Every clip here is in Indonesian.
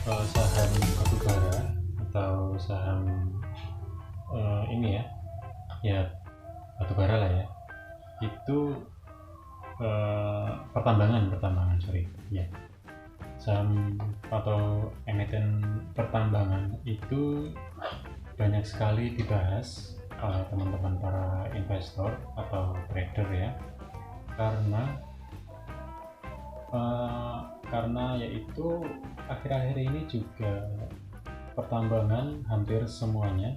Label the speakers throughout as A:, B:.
A: saham batubara atau saham ini ya batubara lah ya, itu pertambangan sorry ya, saham atau emiten pertambangan itu banyak sekali dibahas oleh teman-teman para investor atau trader ya, karena yaitu akhir-akhir ini juga pertambangan hampir semuanya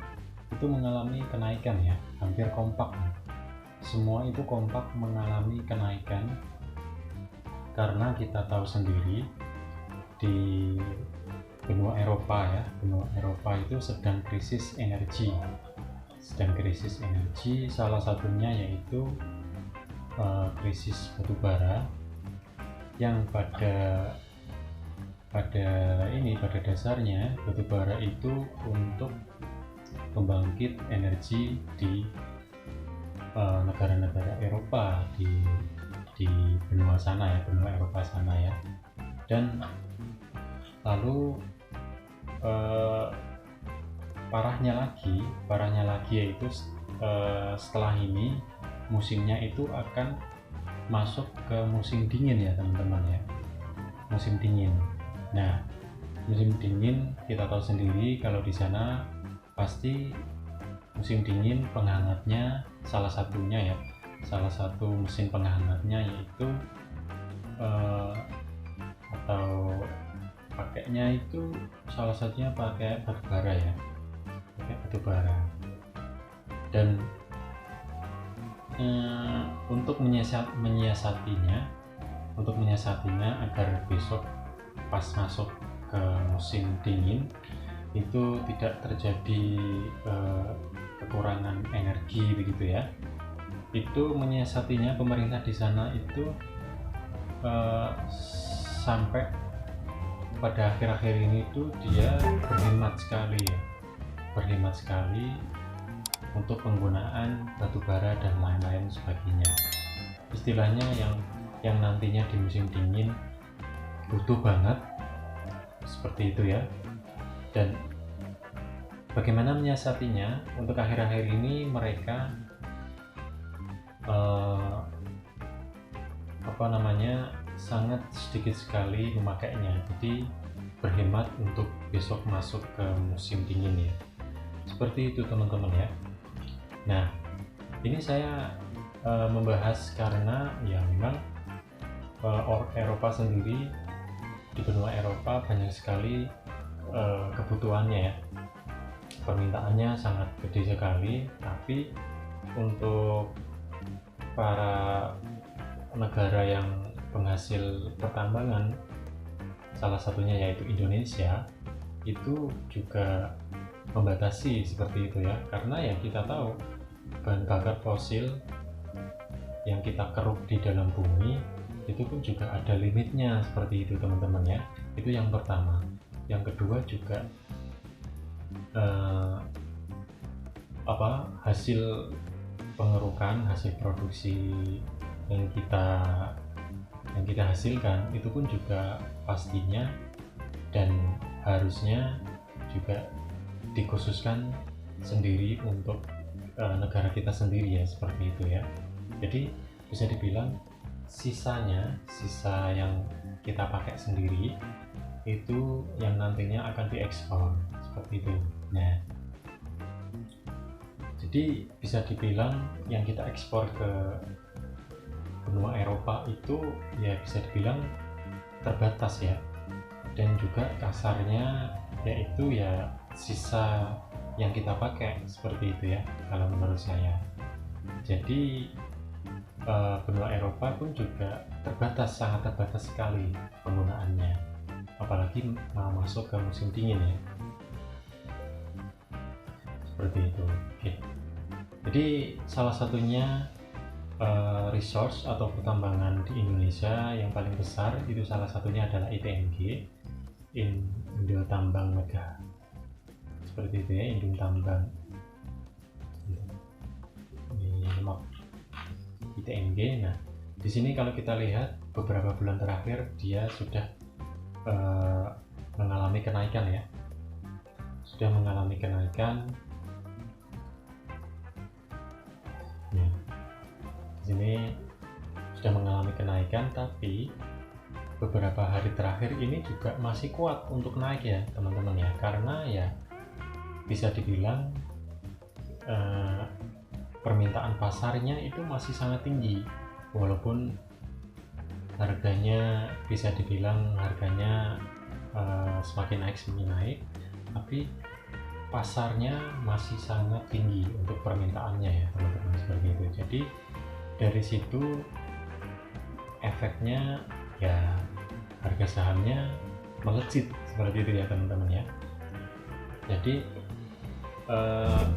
A: itu mengalami kenaikan ya, hampir kompak semua itu kompak mengalami kenaikan, karena kita tahu sendiri di benua Eropa itu sedang krisis energi, salah satunya yaitu krisis batubara yang pada dasarnya batubara itu untuk pembangkit energi di negara-negara Eropa di benua Eropa sana ya. Dan lalu parahnya lagi yaitu setelah ini musimnya itu akan masuk ke musim dingin ya teman-teman ya, musim dingin. Nah, musim dingin kita tahu sendiri kalau di sana pasti musim dingin penghangatnya salah satu mesin penghangatnya yaitu atau pakainya itu salah satunya pakai batubara ya, dan untuk menyiasatinya agar besok pas masuk ke musim dingin itu tidak terjadi kekurangan energi begitu ya. Itu menyiasatinya pemerintah di sana itu sampai pada akhir-akhir ini tuh dia berhemat sekali untuk penggunaan batubara dan lain-lain sebagainya. Istilahnya yang nantinya di musim dingin butuh banget seperti itu ya. Dan bagaimana menyiasatinya? Untuk akhir-akhir ini mereka sangat sedikit sekali memakainya, jadi berhemat untuk besok masuk ke musim dingin ya, seperti itu teman-teman ya. Nah, ini saya membahas karena ya memang Eropa sendiri, di benua Eropa banyak sekali kebutuhannya ya, permintaannya sangat gede sekali, tapi untuk para negara yang penghasil pertambangan, salah satunya yaitu Indonesia, itu juga membatasi seperti itu ya, karena ya kita tahu bahan bakar fosil yang kita keruk di dalam bumi itu pun juga ada limitnya seperti itu teman-teman ya. Itu yang pertama. Yang kedua juga hasil pengerukan, hasil produksi yang kita hasilkan itu pun juga pastinya dan harusnya juga dikhususkan sendiri untuk negara kita sendiri ya, seperti itu ya. Jadi bisa dibilang sisa yang kita pakai sendiri itu yang nantinya akan diekspor seperti itu. Nah, jadi bisa dibilang yang kita ekspor ke benua Eropa itu ya bisa dibilang terbatas ya, dan juga kasarnya yaitu ya sisa yang kita pakai seperti itu ya kalau menurut saya. Jadi benua Eropa pun juga sangat terbatas sekali penggunaannya, apalagi mau masuk ke musim dingin ya, seperti itu. Oke. Jadi salah satunya resource atau pertambangan di Indonesia yang paling besar itu salah satunya adalah ITMG, Indo Tambang Mega, seperti itu ya, Indo Tambang ITMG. Nah, di sini kalau kita lihat beberapa bulan terakhir dia sudah mengalami kenaikan ya, sudah mengalami kenaikan. Ya, di sini sudah mengalami kenaikan, tapi beberapa hari terakhir ini juga masih kuat untuk naik ya teman-teman ya, karena ya bisa dibilang permintaan pasarnya itu masih sangat tinggi, walaupun harganya bisa dibilang harganya semakin naik, tapi pasarnya masih sangat tinggi untuk permintaannya ya teman-teman, seperti itu. Jadi dari situ efeknya ya harga sahamnya melejit seperti itu ya teman-teman ya. Jadi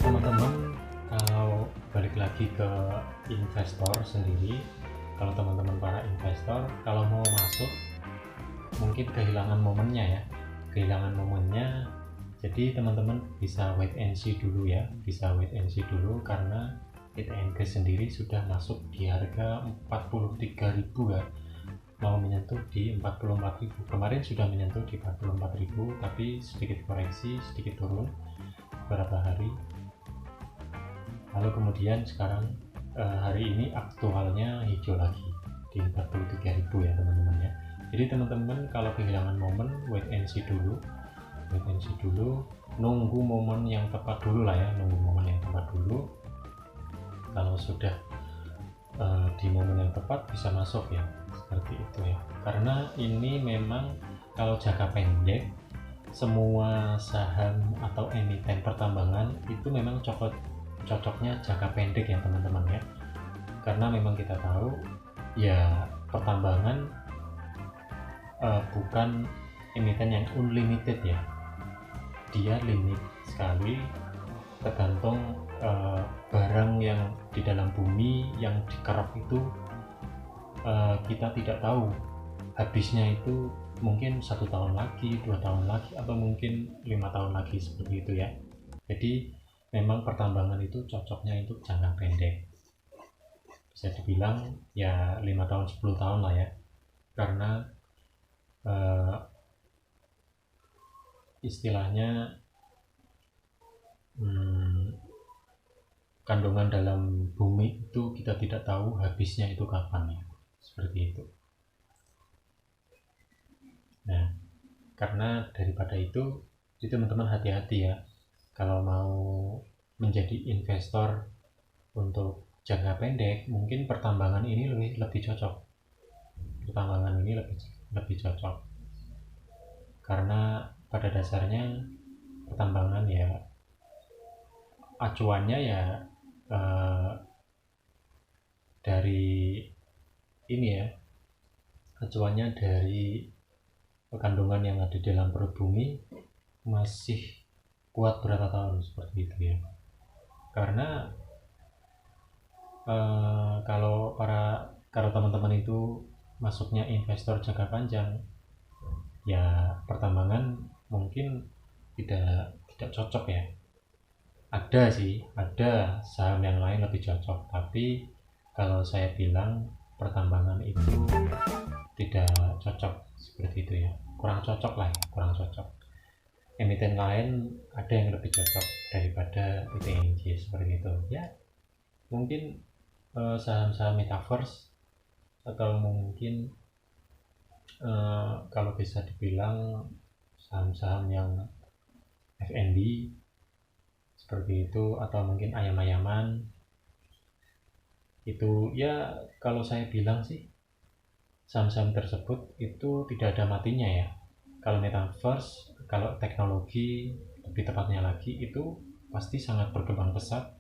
A: teman-teman kalau balik lagi ke investor sendiri, kalau teman-teman para investor kalau mau masuk mungkin kehilangan momennya. Jadi teman-teman bisa wait and see dulu ya, karena ITNG sendiri sudah masuk di harga 43.000 ya, mau menyentuh di 44.000. Kemarin sudah menyentuh di 44.000, tapi sedikit koreksi, sedikit turun beberapa hari. Lalu kemudian sekarang hari ini aktualnya hijau lagi di 43.000 ya teman-teman ya. Jadi teman-teman kalau kehilangan momen, wait and see dulu, nunggu momen yang tepat dulu lah ya, kalau sudah di momen yang tepat bisa masuk ya, seperti itu ya. Karena ini memang kalau jangka pendek semua saham atau emiten pertambangan itu memang cocoknya jangka pendek ya teman-teman ya, karena memang kita tahu ya pertambangan bukan emiten yang unlimited ya, dia limit sekali, tergantung barang yang di dalam bumi yang dikerap itu kita tidak tahu habisnya itu mungkin 1 tahun lagi, 2 tahun lagi, atau mungkin 5 tahun lagi, seperti itu ya. Jadi memang pertambangan itu cocoknya itu jangka pendek, bisa dibilang ya 5 tahun 10 tahun lah ya, karena istilahnya kandungan dalam bumi itu kita tidak tahu habisnya itu kapan ya, seperti itu. Nah, karena daripada itu teman-teman hati-hati ya kalau mau menjadi investor untuk jangka pendek. Mungkin pertambangan ini lebih cocok, karena pada dasarnya pertambangan ya acuannya ya dari ini ya, acuannya dari kandungan yang ada di dalam perut bumi masih kuat berapa tahun, seperti itu ya. Karena kalau teman-teman itu masuknya investor jangka panjang ya, pertambangan mungkin tidak cocok ya. Ada saham yang lain lebih cocok, tapi kalau saya bilang pertambangan itu tidak cocok, seperti itu ya, kurang cocok. Emiten lain ada yang lebih cocok daripada ITNG, seperti itu ya. Mungkin saham-saham metaverse, atau mungkin kalau bisa dibilang saham-saham yang F&B, seperti itu, atau mungkin ayam-ayaman itu ya. Kalau saya bilang sih saham-saham tersebut itu tidak ada matinya ya. Kalau metaverse, kalau teknologi lebih tepatnya lagi, itu pasti sangat berkembang pesat.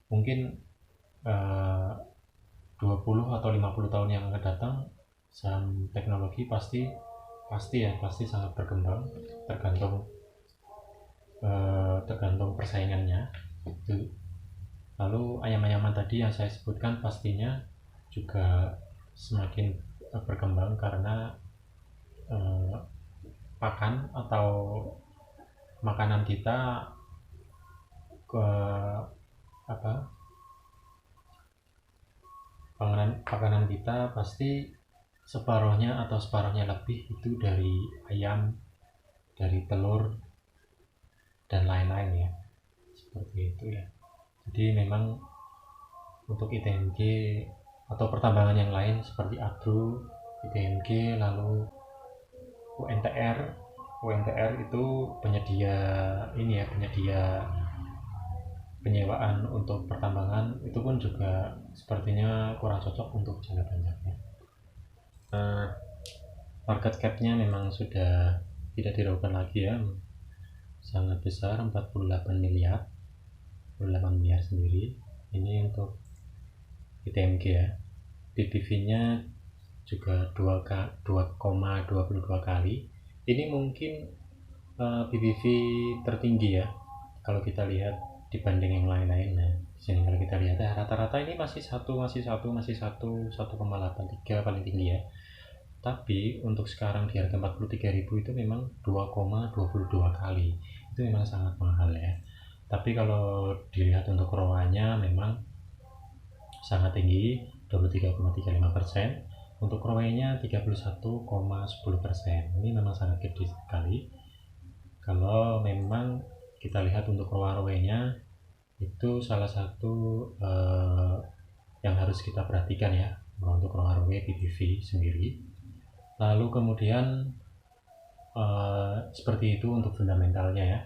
A: Mungkin 20 atau 50 tahun yang akan datang, saham teknologi pasti sangat berkembang, tergantung persaingannya itu. Lalu ayam-ayaman tadi yang saya sebutkan pastinya juga semakin berkembang, karena pakan atau makanan kita makanan kita pasti separuhnya lebih itu dari ayam dari telur dan lain-lain ya, seperti itu ya. Jadi memang untuk ITMG atau pertambangan yang lain seperti AGRO, ITMG, lalu UNTR itu penyedia ini ya, penyedia penyewaan untuk pertambangan, itu pun juga sepertinya kurang cocok untuk jangka panjangnya. Market cap-nya memang sudah tidak diragukan lagi ya, sangat besar, 48 miliar sendiri. Ini untuk ITMG ya. PBV-nya juga 2,22 kali. Ini mungkin PBV tertinggi ya kalau kita lihat dibanding yang lain-lain. Nah, di sini kalau kita lihat ya, rata-rata ini masih 1,83 paling tinggi ya. Tapi untuk sekarang di harga 43.000 itu memang 2,22 kali. Itu memang sangat mahal ya. Tapi kalau dilihat untuk ROA-nya memang sangat tinggi, 23,35%. Untuk ROE-nya 31,10%. Ini memang sangat gede sekali. Kalau memang kita lihat untuk ROA-nya itu salah satu yang harus kita perhatikan ya, untuk ROA PBV sendiri. Lalu kemudian seperti itu untuk fundamentalnya ya.